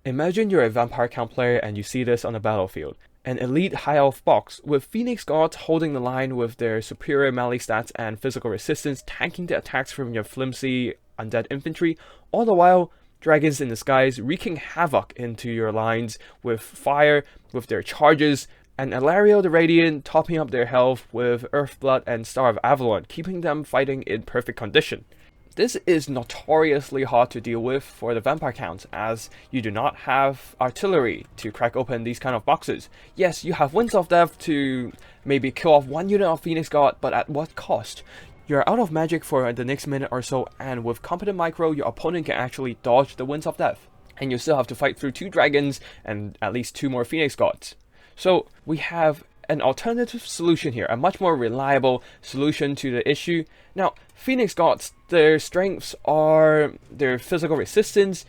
Imagine you're a vampire count player and you see this on the battlefield. An elite high elf box with Phoenix Guards holding the line with their superior melee stats and physical resistance, tanking the attacks from your flimsy undead infantry, all the while dragons in the skies wreaking havoc into your lines with fire, with their charges, and Alario the Radiant topping up their health with Earthblood and Star of Avalon, keeping them fighting in perfect condition. This is notoriously hard to deal with for the vampire count, as you do not have artillery to crack open these kind of boxes. Yes, you have Winds of Death to maybe kill off one unit of Phoenix Guard, but at what cost? You're out of magic for the next minute or so, and with Competent Micro, your opponent can actually dodge the Winds of Death. And you still have to fight through 2 dragons and at least 2 more Phoenix Guards. So we have an alternative solution here, a much more reliable solution to the issue. Now, Phoenix Guards, their strengths are their physical resistance,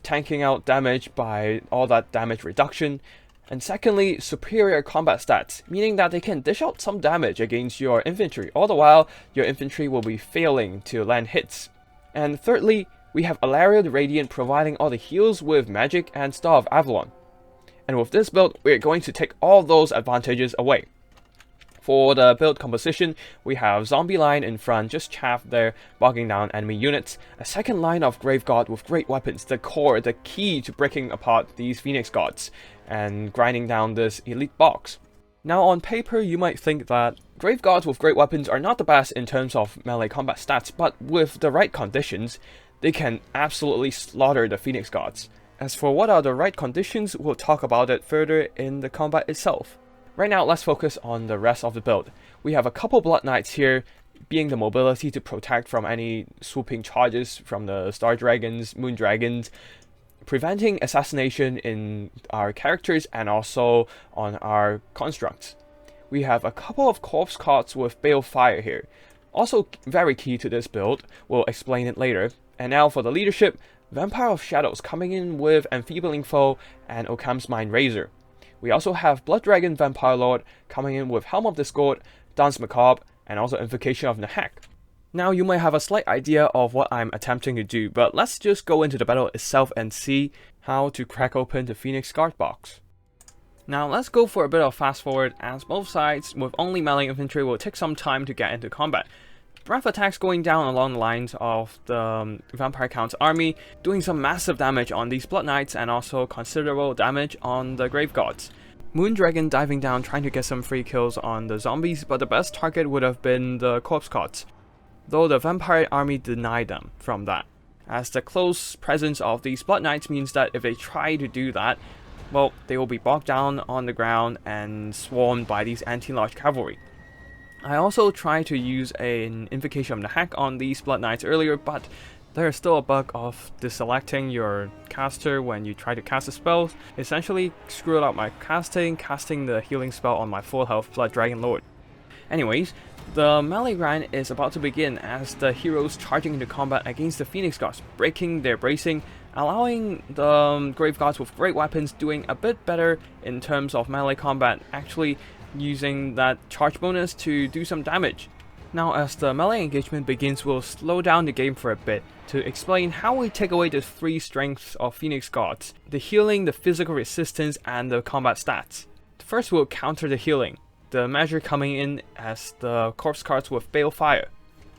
tanking out damage by all that damage reduction, and secondly, superior combat stats, meaning that they can dish out some damage against your infantry, all the while your infantry will be failing to land hits. And thirdly, we have Alario the Radiant providing all the heals with magic and Star of Avalon. And with this build, we're going to take all those advantages away. For the build composition, we have zombie line in front, just chaff there, bogging down enemy units. A second line of Grave Guard with great weapons, the core, the key to breaking apart these Phoenix Guards, and grinding down this elite box. Now on paper, you might think that Grave Guards with great weapons are not the best in terms of melee combat stats, but with the right conditions, they can absolutely slaughter the Phoenix Guards. As for what are the right conditions, we'll talk about it further in the combat itself. Right now, let's focus on the rest of the build. We have a couple Blood Knights here, being the mobility to protect from any swooping charges from the Star Dragons, Moon Dragons, preventing assassination in our characters and also on our constructs. We have a couple of Corpse Cards with Balefire here. Also very key to this build, we'll explain it later. And now for the leadership, Vampire of Shadows coming in with Enfeebling Foe and Occam's Mind Razor. We also have Blood Dragon Vampire Lord coming in with Helm of Discord, Dance Macabre, and also Invocation of Nahak. Now you might have a slight idea of what I'm attempting to do, but let's just go into the battle itself and see how to crack open the Phoenix Guard box. Now let's go for a bit of fast forward, as both sides with only melee infantry will take some time to get into combat. Breath attacks going down along the lines of the Vampire Count's army, doing some massive damage on these Blood Knights and also considerable damage on the Grave Guards. Moon Dragon diving down trying to get some free kills on the zombies, but the best target would have been the Corpse Cards, though the Vampire army denied them from that, as the close presence of these Blood Knights means that if they try to do that, well, they will be bogged down on the ground and swarmed by these anti-large cavalry. I also tried to use an Invocation of Nahak on these Blood Knights earlier, but there's still a bug of deselecting your caster when you try to cast a spell. Essentially screwed up my casting the healing spell on my full health Blood Dragon Lord. Anyways, the melee grind is about to begin as the heroes charging into combat against the Phoenix Guards, breaking their bracing, allowing the Grave Guards with great weapons doing a bit better in terms of melee combat, actually using that charge bonus to do some damage. Now as the melee engagement begins, we'll slow down the game for a bit to explain how we take away the 3 strengths of Phoenix Guards: the healing, the physical resistance, and the combat stats. First we'll counter the healing, the measure coming in as the Corpse Cards with Balefire.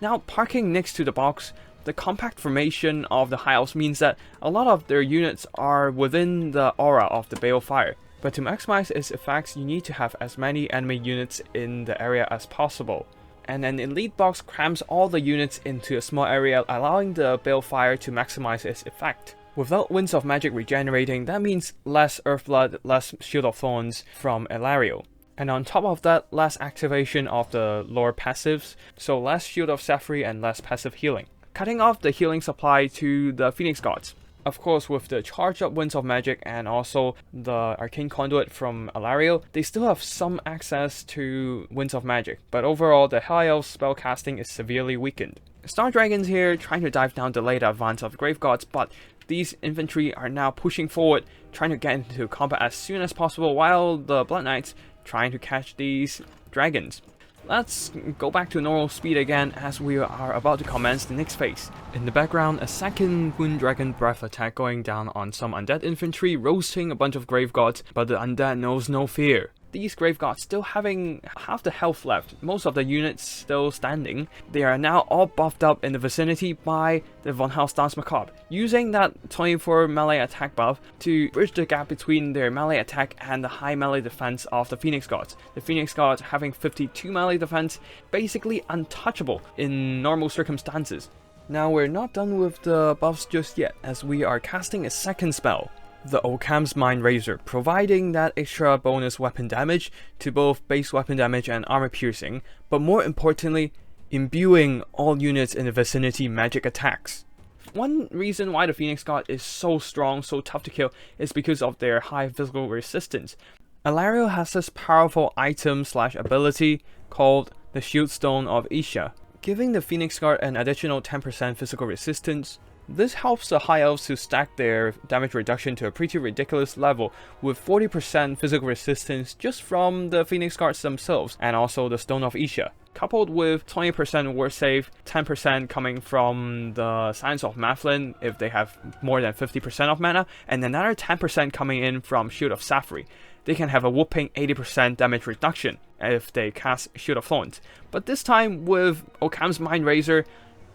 Now parking next to the box, the compact formation of the High Elves means that a lot of their units are within the aura of the Balefire. But to maximize its effects, you need to have as many enemy units in the area as possible. And an elite box crams all the units into a small area, allowing the Balefire to maximize its effect. Without Winds of Magic regenerating, that means less Earthblood, less Shield of Thorns from Alario. And on top of that, less activation of the lore passives, so less Shield of Sephri and less passive healing, cutting off the healing supply to the Phoenix Guards. Of course, with the charged up Winds of Magic and also the Arcane Conduit from Alario, they still have some access to Winds of Magic, but overall the High Elves spellcasting is severely weakened. Star Dragons here trying to dive down delay the advance of Grave Guards, but these infantry are now pushing forward, trying to get into combat as soon as possible, while the Blood Knights trying to catch these dragons. Let's go back to normal speed again as we are about to commence the next phase. In the background, a second Moondragon Breath attack going down on some undead infantry, roasting a bunch of grave gods, but the undead knows no fear. These grave gods still having half the health left, most of the units still standing. They are now all buffed up in the vicinity by the Von House Dance Macabre, using that 24 melee attack buff to bridge the gap between their melee attack and the high melee defense of the Phoenix Gods. The Phoenix Gods having 52 melee defense, basically untouchable in normal circumstances. Now we're not done with the buffs just yet, as we are casting a second spell, the Occam's Mind Razor, providing that extra bonus weapon damage to both base weapon damage and armor piercing, but more importantly, imbuing all units in the vicinity magic attacks. One reason why the Phoenix God is so strong, so tough to kill, is because of their high physical resistance. Alario has this powerful item/ability called the Shield Stone of Isha, giving the Phoenix Guard an additional 10% physical resistance. This helps the High Elves to stack their damage reduction to a pretty ridiculous level, with 40% physical resistance just from the Phoenix Guards themselves, and also the Stone of Isha, coupled with 20% ward save, 10% coming from the Science of Mathlin if they have more than 50% of mana, and another 10% coming in from Shield of Sapphire. They can have a whopping 80% damage reduction if they cast Shield of Thorns. But this time with Occam's Mind Razor,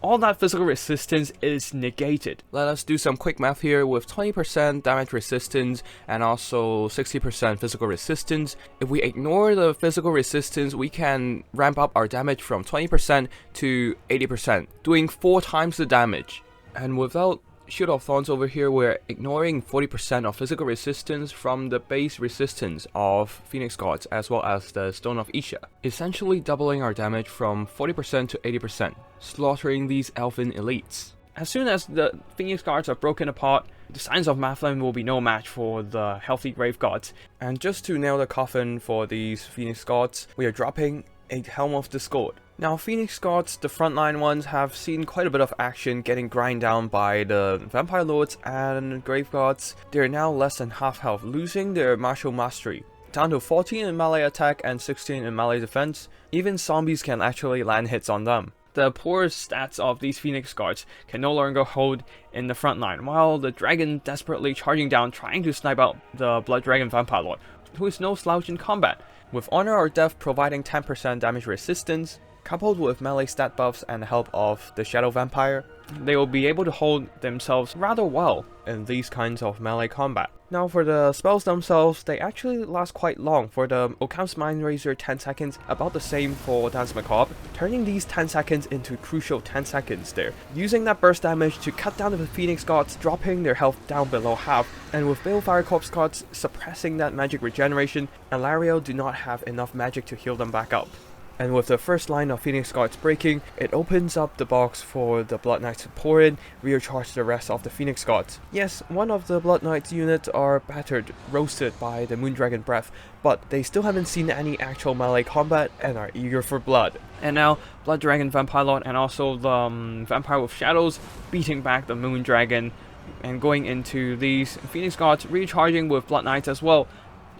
all that physical resistance is negated. Let us do some quick math here. With 20% damage resistance and also 60% physical resistance, if we ignore the physical resistance, we can ramp up our damage from 20% to 80%, doing 4 times the damage. And without Shield of Thorns over here, we're ignoring 40% of physical resistance from the base resistance of Phoenix Gods as well as the Stone of Isha, essentially doubling our damage from 40% to 80%, slaughtering these elfin elites. As soon as the Phoenix Guards are broken apart, the Signs of Mathlin will be no match for the healthy Grave Gods. And just to nail the coffin for these Phoenix Gods, we are dropping a Helm of Discord. Now, Phoenix Gods, the frontline ones, have seen quite a bit of action getting grind down by the Vampire Lords and Grave Gods. They're now less than half health, losing their martial mastery, down to 14 in melee attack and 16 in melee defense. Even zombies can actually land hits on them. The poor stats of these Phoenix Guards can no longer hold in the front line, while the dragon desperately charging down trying to snipe out the Blood Dragon Vampire Lord, who is no slouch in combat. With Honor or Death providing 10% damage resistance, coupled with melee stat buffs and the help of the Shadow Vampire, they will be able to hold themselves rather well in these kinds of melee combat. Now for the spells themselves, they actually last quite long. For the Occam's Mind Razor 10 seconds, about the same for Dance Macabre, turning these 10 seconds into crucial 10 seconds there. Using that burst damage to cut down the Phoenix Gods, dropping their health down below half, and with Balefire Corpse Gods suppressing that magic regeneration, Alario do not have enough magic to heal them back up. And with the first line of Phoenix Guards breaking, it opens up the box for the Blood Knights to pour in, recharge the rest of the Phoenix Gods. Yes, one of the Blood Knights units are battered, roasted by the Moondragon Breath, but they still haven't seen any actual melee combat and are eager for blood. And now, Blood Dragon Vampire Lord and also the Vampire with Shadows beating back the Moondragon and going into these Phoenix Gods, recharging with Blood Knights as well,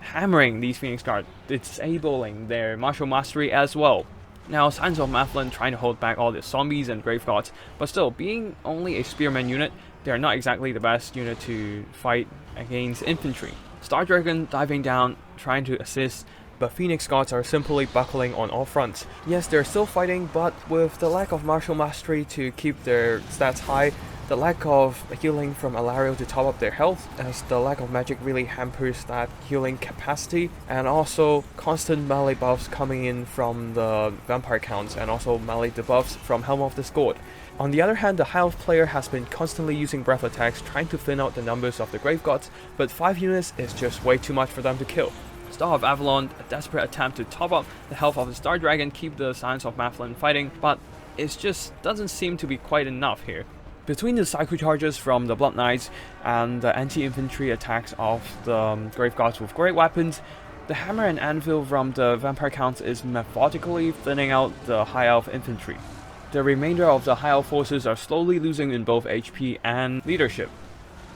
hammering these Phoenix Guards, disabling their martial mastery as well. Now, Signs of Mathlin trying to hold back all the zombies and Grave Gods, but still, being only a spearman unit, they are not exactly the best unit to fight against infantry. Star Dragon diving down, trying to assist, but Phoenix Gods are simply buckling on all fronts. Yes, they're still fighting, but with the lack of martial mastery to keep their stats high, the lack of healing from Alario to top up their health, as the lack of magic really hampers that healing capacity, and also constant melee buffs coming in from the vampire counts and also melee debuffs from Helm of Discord. On the other hand, the High Elf player has been constantly using breath attacks trying to thin out the numbers of the Grave Gods, but 5 units is just way too much for them to kill. Star of Avalon, a desperate attempt to top up the health of the Star Dragon, keep the Signs of Mathlin fighting, but it just doesn't seem to be quite enough here. Between the Psycho Charges from the Blood Knights and the anti-infantry attacks of the Grave Gods with great weapons, the Hammer and Anvil from the Vampire Counts is methodically thinning out the High Elf infantry. The remainder of the High Elf forces are slowly losing in both HP and leadership.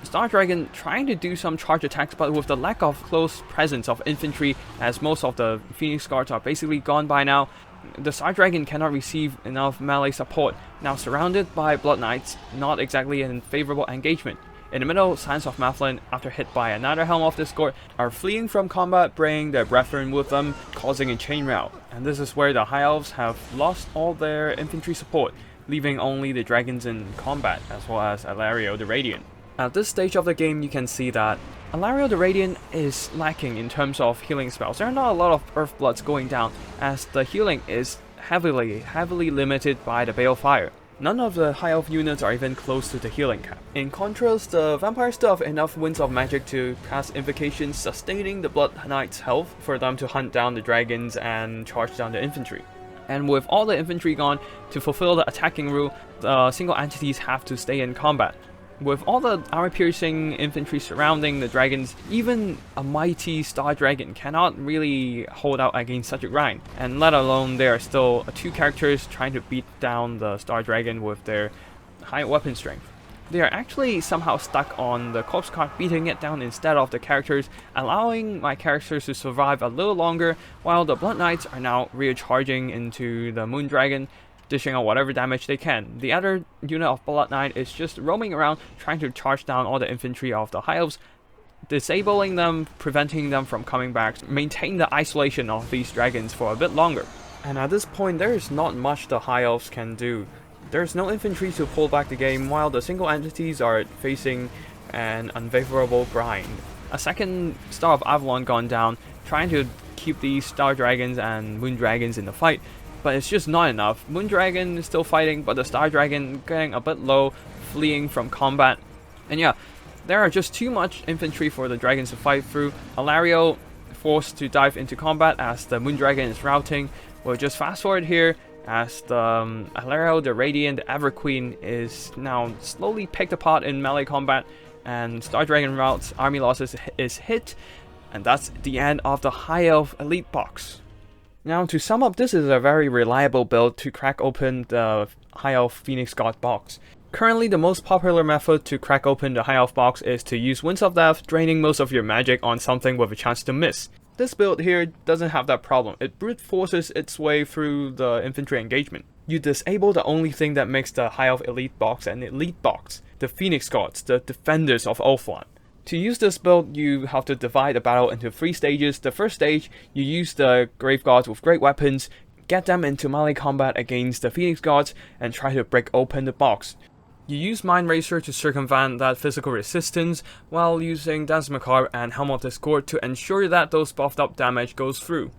Star Dragon trying to do some charge attacks, but with the lack of close presence of infantry, as most of the Phoenix Guards are basically gone by now, the Star Dragon cannot receive enough melee support. Now surrounded by Blood Knights, not exactly an favorable engagement. In the middle, Scions of Mathlin, after hit by another Helm of Discord, are fleeing from combat, bringing their brethren with them, causing a chainmail. And this is where the High Elves have lost all their infantry support, leaving only the dragons in combat, as well as Alario the Radiant. At this stage of the game, you can see that Alario the Radiant is lacking in terms of healing spells. There are not a lot of Earthbloods going down, as the healing is heavily limited by the Balefire. None of the High Elf units are even close to the healing cap. In contrast, the Vampires still have enough Winds of Magic to cast Invocations, sustaining the Blood Knight's health for them to hunt down the dragons and charge down the infantry. And with all the infantry gone, to fulfill the attacking rule, the single entities have to stay in combat. With all the armor-piercing infantry surrounding the dragons, even a mighty Star Dragon cannot really hold out against such a grind. And let alone there are still two characters trying to beat down the Star Dragon with their high weapon strength. They are actually somehow stuck on the corpse cart, beating it down instead of the characters, allowing my characters to survive a little longer, while the Blood Knights are now recharging into the Moon Dragon, dishing out whatever damage they can. The other unit of Blood Knight is just roaming around, trying to charge down all the infantry of the High Elves, disabling them, preventing them from coming back, maintain the isolation of these dragons for a bit longer. And at this point, there is not much the High Elves can do. There's no infantry to pull back the game, while the single entities are facing an unfavorable grind. A second Star of Avalon gone down, trying to keep these Star Dragons and Moon Dragons in the fight, but it's just not enough. Moon Dragon is still fighting, but the Star Dragon getting a bit low, fleeing from combat. And yeah, there are just too much infantry for the dragons to fight through. Alario forced to dive into combat as the Moon Dragon is routing. We'll just fast forward here as the Alario the Radiant Ever Queen is now slowly picked apart in melee combat, and Star Dragon routes, army losses is hit, and that's the end of the High Elf Elite box. Now, to sum up, this is a very reliable build to crack open the High Elf Phoenix God box. Currently, the most popular method to crack open the High Elf box is to use Winds of Death, draining most of your magic on something with a chance to miss. This build here doesn't have that problem. It brute forces its way through the infantry engagement. You disable the only thing that makes the High Elf Elite box an Elite box, the Phoenix Gods, the defenders of Ulthuan. To use this build, you have to divide the battle into 3 stages. The first stage, you use the Grave Gods with great weapons, get them into melee combat against the Phoenix Gods, and try to break open the box. You use Mind Racer to circumvent that physical resistance, while using Dance Macabre and Helm of Discord to ensure that those buffed up damage goes through.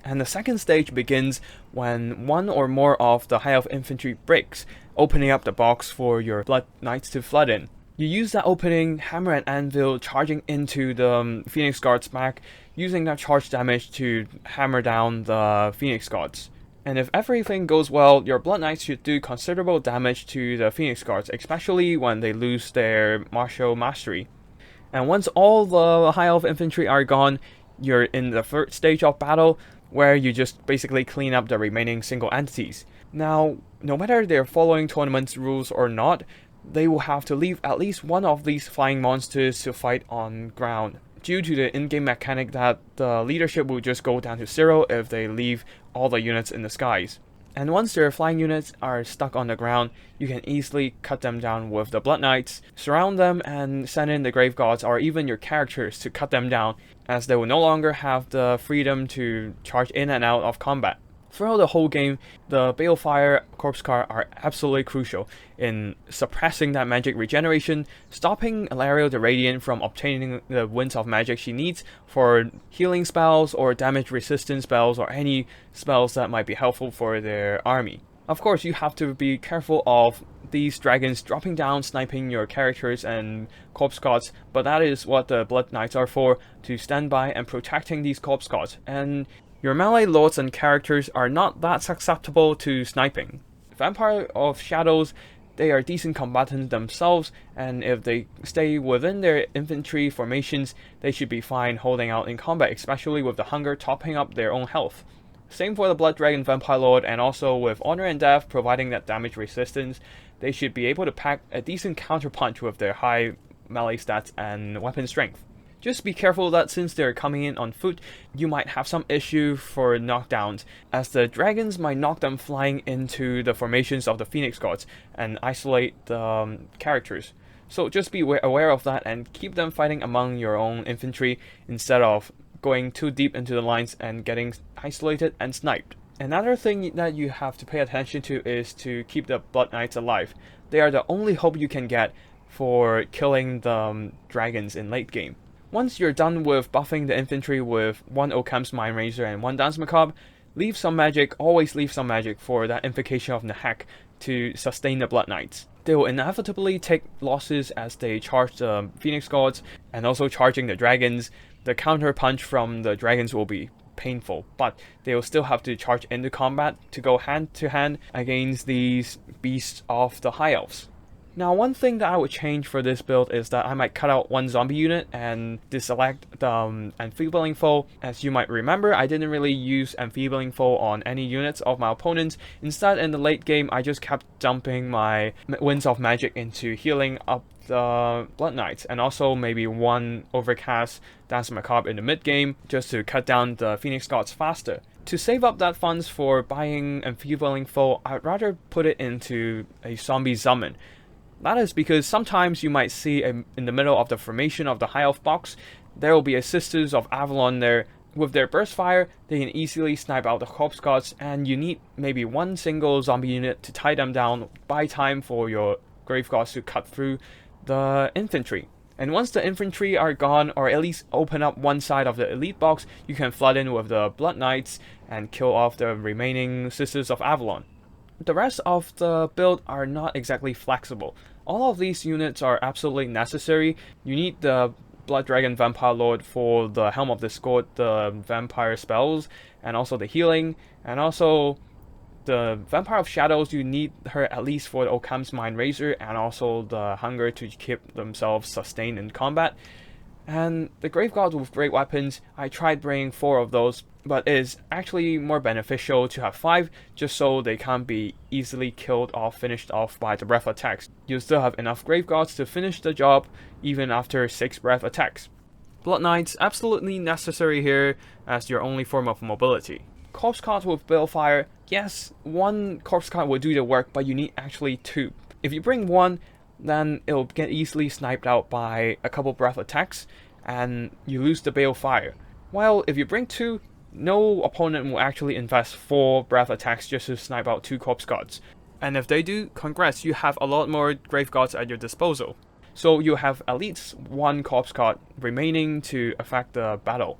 And the second stage begins when one or more of the High Elf infantry breaks, opening up the box for your Blood Knights to flood in. You use that opening, hammer and anvil, charging into the Phoenix Guard's back, using that charge damage to hammer down the Phoenix Guards. And if everything goes well, your Blood Knights should do considerable damage to the Phoenix Guards, especially when they lose their martial mastery. And once all the High Elf infantry are gone, you're in the third stage of battle, where you just basically clean up the remaining single entities. Now, no matter they're following tournament rules or not, they will have to leave at least one of these flying monsters to fight on ground, due to the in-game mechanic that the leadership will just go down to 0 if they leave all the units in the skies. And once their flying units are stuck on the ground, you can easily cut them down with the Blood Knights, surround them and send in the Grave Gods or even your characters to cut them down, as they will no longer have the freedom to charge in and out of combat. Throughout the whole game, the Balefire Corpse Cart are absolutely crucial in suppressing that magic regeneration, stopping Alario the Radiant from obtaining the Winds of Magic she needs for healing spells or damage resistance spells or any spells that might be helpful for their army. Of course, you have to be careful of these dragons dropping down, sniping your characters and corpse gods, but that is what the Blood Knights are for, to stand by and protecting these corpse gods. And your melee lords and characters are not that susceptible to sniping. Vampire of Shadows, they are decent combatants themselves, and if they stay within their infantry formations, they should be fine holding out in combat, especially with the Hunger topping up their own health. Same for the Blood Dragon Vampire Lord, and also with Honor and Death providing that damage resistance, they should be able to pack a decent counterpunch with their high melee stats and weapon strength. Just be careful that since they're coming in on foot, you might have some issue for knockdowns, as the dragons might knock them flying into the formations of the Phoenix Guards and isolate the characters. So just be aware of that and keep them fighting among your own infantry instead of going too deep into the lines and getting isolated and sniped. Another thing that you have to pay attention to is to keep the Blood Knights alive. They are the only hope you can get for killing the dragons in late game. Once you're done with buffing the infantry with 1 Occam's Mind Razor and 1 Dance Macabre, leave some magic, always leave some magic for that Invocation of Nahak to sustain the Blood Knights. They will inevitably take losses as they charge the Phoenix Guards and also charging the dragons. The counter punch from the dragons will be painful, but they will still have to charge into combat to go hand to hand against these beasts of the High Elves. Now, one thing that I would change for this build is that I might cut out 1 zombie unit and deselect the enfeebling foe. As you might remember, I didn't really use enfeebling foe on any units of my opponents. Instead, in the late game, I just kept dumping my Winds of Magic into healing up the Blood Knights, and also maybe 1 Overcast Dance Macabre in the mid game just to cut down the Phoenix Guards faster. To save up that funds for buying enfeebling foe, I'd rather put it into a zombie summon. That is because sometimes you might see in the middle of the formation of the High Elf box, there will be a Sisters of Avalon there. With their burst fire, they can easily snipe out the Corpse Guards, and you need maybe 1 single zombie unit to tie them down, buy time for your Grave Guards to cut through the infantry. And once the infantry are gone, or at least open up one side of the elite box, you can flood in with the Blood Knights and kill off the remaining Sisters of Avalon. The rest of the build are not exactly flexible. All of these units are absolutely necessary. You need the Blood Dragon Vampire Lord for the Helm of Discord, the vampire spells, and also the healing, and also the Vampire of Shadows. You need her at least for the Occam's Mind Razor and also the hunger to keep themselves sustained in combat. And the Grave Guards with great weapons, I tried bringing 4 of those, but it is actually more beneficial to have 5 just so they can't be easily killed or finished off by the breath attacks. You still have enough Grave Guards to finish the job even after 6 breath attacks. Blood Knights absolutely necessary here as your only form of mobility. Corpse Guards with Balefire, yes, 1 Corpse Guard will do the work, but you need actually 2. If you bring 1, then it'll get easily sniped out by a couple breath attacks, and you lose the Balefire. While if you bring 2, no opponent will actually invest 4 breath attacks just to snipe out 2 Corpse Guards. And if they do, congrats, you have a lot more Grave Guards at your disposal. So you have at least 1 Corpse Guard remaining to affect the battle.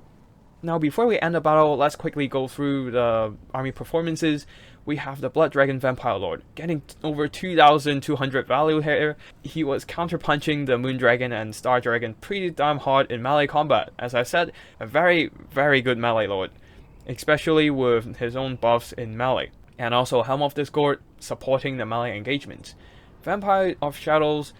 Now, before we end the battle, let's quickly go through the army performances. We have the Blood Dragon Vampire Lord, getting over 2,200 value here. He was counter-punching the Moon Dragon and Star Dragon pretty damn hard in melee combat. As I said, a very, very good melee lord, especially with his own buffs in melee. And also Helm of Discord supporting the melee engagements. Vampire of Shadows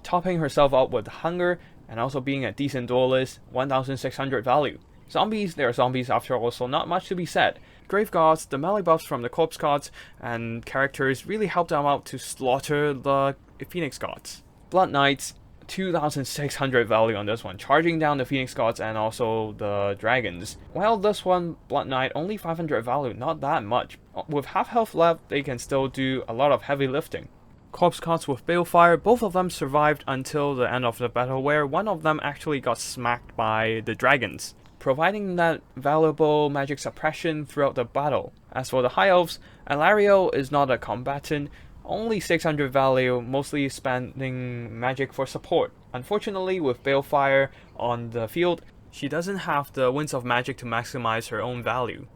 topping herself up with hunger and also being a decent duelist, 1,600 value. Zombies, they are zombies after all, so not much to be said. Grave Guards, the melee buffs from the Corpse Guards and characters really helped them out to slaughter the Phoenix Guards. Blood Knights, 2,600 value on this one, charging down the Phoenix Guards and also the dragons. While this one, Blood Knight, only 500 value, not that much. With half health left, they can still do a lot of heavy lifting. Corpse Guards with Balefire, both of them survived until the end of the battle, where one of them actually got smacked by the dragons, providing that valuable magic suppression throughout the battle. As for the High Elves, Alario is not a combatant, only 600 value, mostly spending magic for support. Unfortunately, with Balefire on the field, she doesn't have the Winds of Magic to maximize her own value.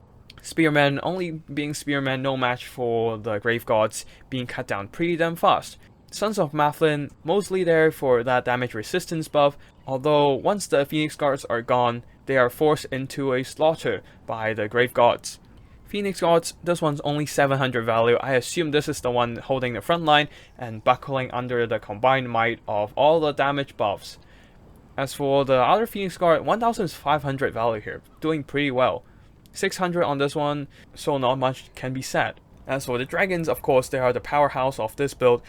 Spearmen, only being Spearmen, no match for the Grave Guards, being cut down pretty damn fast. Sons of Mathlin, mostly there for that damage resistance buff, although once the Phoenix Guards are gone, they are forced into a slaughter by the Grave Guards. Phoenix Guards, this one's only 700 value. I assume this is the one holding the front line and buckling under the combined might of all the damage buffs. As for the other Phoenix Guard, 1,500 value here, doing pretty well. 600 on this one, so not much can be said. As for the dragons, of course, they are the powerhouse of this build.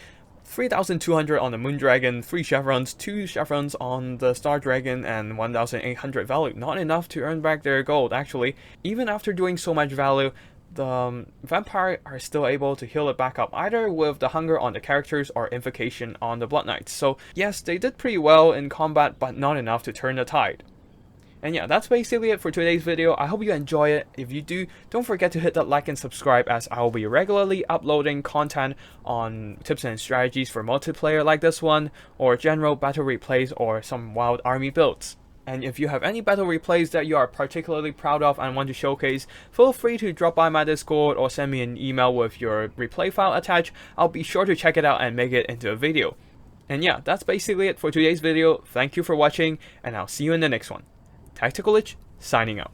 3,200 on the Moon Dragon, 3 chevrons, 2 chevrons on the Star Dragon, and 1,800 value. Not enough to earn back their gold, actually. Even after doing so much value, the vampire are still able to heal it back up, either with the hunger on the characters or invocation on the Blood Knights. So yes, they did pretty well in combat, but not enough to turn the tide. And yeah, that's basically it for today's video. I hope you enjoy it. If you do, don't forget to hit that like and subscribe, as I will be regularly uploading content on tips and strategies for multiplayer like this one, or general battle replays, or some wild army builds. And if you have any battle replays that you are particularly proud of and want to showcase, feel free to drop by my Discord or send me an email with your replay file attached. I'll be sure to check it out and make it into a video. And yeah, that's basically it for today's video. Thank you for watching, and I'll see you in the next one. Tactical Lich, signing out.